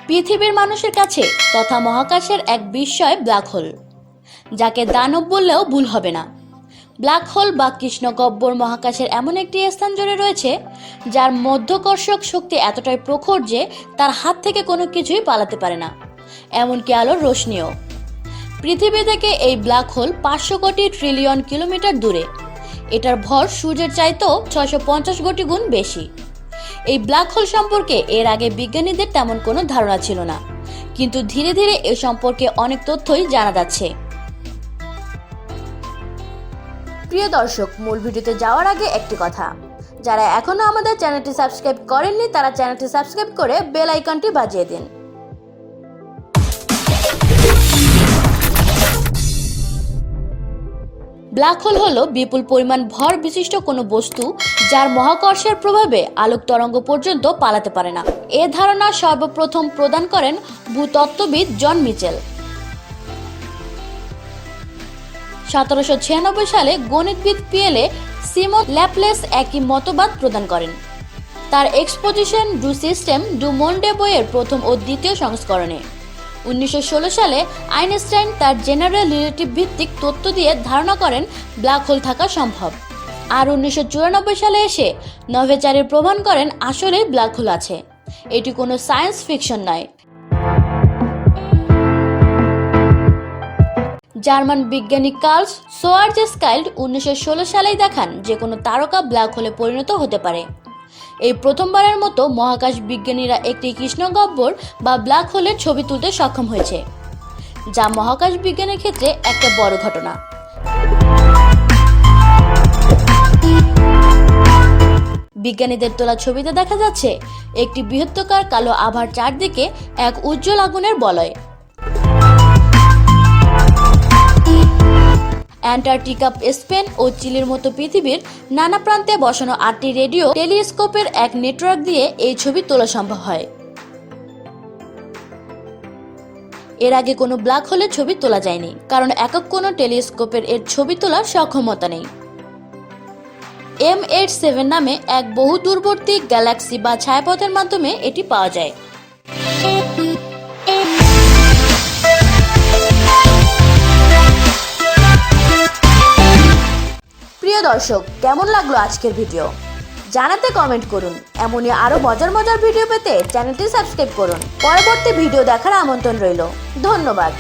পৃথিবীর মানুষের কাছে তথা মহাকাশের এক বিস্ময় ব্ল্যাক হোল, যাকে দানব বললেও ভুল হবে না। ব্ল্যাক হোল বা কৃষ্ণগহ্বর মহাকাশের এমন একটি স্থান জুড়ে রয়েছে যার মধ্যাকর্ষক শক্তি এতটাই প্রখর যে তার হাত থেকে কোনো কিছুই পালাতে পারে না, এমনকি আলোর রোশনিও। পৃথিবী থেকে এই ব্ল্যাক হোল 500 কোটি ট্রিলিয়ন কিলোমিটার দূরে। এটার ভর সূর্যের চাইতেও 650 কোটি গুণ বেশি। এই ব্ল্যাক হোল সম্পর্কে এর আগে বিজ্ঞানীদের তেমন কোনো ধারণা ছিল না, কিন্তু ধীরে ধীরে এ সম্পর্কে অনেক তথ্যই জানা যাচ্ছে। প্রিয় দর্শক, মূল ভিডিওতে যাওয়ার আগে একটি কথা, যারা এখনো আমাদের চ্যানেলটি সাবস্ক্রাইব করেননি তারা চ্যানেলটি সাবস্ক্রাইব করে বেল আইকনটি বাজিয়ে দিন। ব্ল্যাক হোল হলো বিপুল পরিমাণ ভর বিশিষ্ট কোনো বস্তু যার মহাকর্ষের প্রভাবে আলোক তরঙ্গ পর্যন্ত পালাতে পারে না। এ ধারণা সর্বপ্রথম প্রদান করেন ভূতত্ত্ববিদ জন মিচেল। 1796 সালে গণিতবিদ পিয়েরে সিমন ল্যাপ্লেস একই মতবাদ প্রদান করেন তার exposition do system do Monday বইয়ের প্রথম ও দ্বিতীয় সংস্করণে। 1916 সালে আইনস্টাইন তার জেনারেল রিলেটিভ ভিত্তিক তত্ত্ব দিয়ে ধারণা করেন ব্ল্যাক হোল থাকা সম্ভব। আর 1994 সালে এসে নভেচারি প্রমাণ করেন আসলেই ব্ল্যাক হোল আছে। এটি কোনো সায়েন্স ফিকশন নয়। জার্মান বিজ্ঞানী কার্ল শোয়ারজেসকাইল্ড 1916 সালেই দেখান যে কোনো তারকা ব্ল্যাক হোলে পরিণত হতে পারে। এই প্রথমবারের মতো মহাকাশ বিজ্ঞানীরা একটি কৃষ্ণগহ্বর বা ব্ল্যাক হোলের ছবি তুলতে সক্ষম হয়েছে, যা মহাকাশ বিজ্ঞানের ক্ষেত্রে একটা বড় ঘটনা। বিজ্ঞানীদের তোলা ছবিতে দেখা যাচ্ছে একটি বৃহত্তকার কালো আভার চারদিকে এক উজ্জ্বল আগুনের বলয়। অ্যান্টার্কটিকা, স্পেন ও চিলির মতো পৃথিবীর নানা প্রান্তে বসানো 8টি রেডিও টেলিস্কোপের এক নেটওয়ার্ক দিয়ে এই ছবি তোলা সম্ভব হয়। এর আগে কোনো ব্ল্যাক হোলের ছবি তোলা যায়নি, কারণ একক কোনো টেলিস্কোপের এর ছবি তোলার সক্ষমতা নেই। M87 নামে এক বহু দূরবর্তী গ্যালাক্সি বা ছায়াপথের মাধ্যমে এটি পাওয়া যায়। প্রিয় দর্শক, কেমন লাগলো আজকের ভিডিও জানাতে কমেন্ট করুন। এমনই আরো মজার মজার ভিডিও পেতে চ্যানেলটি সাবস্ক্রাইব করুন। পরবর্তী ভিডিও দেখার আমন্ত্রণ রইল। ধন্যবাদ।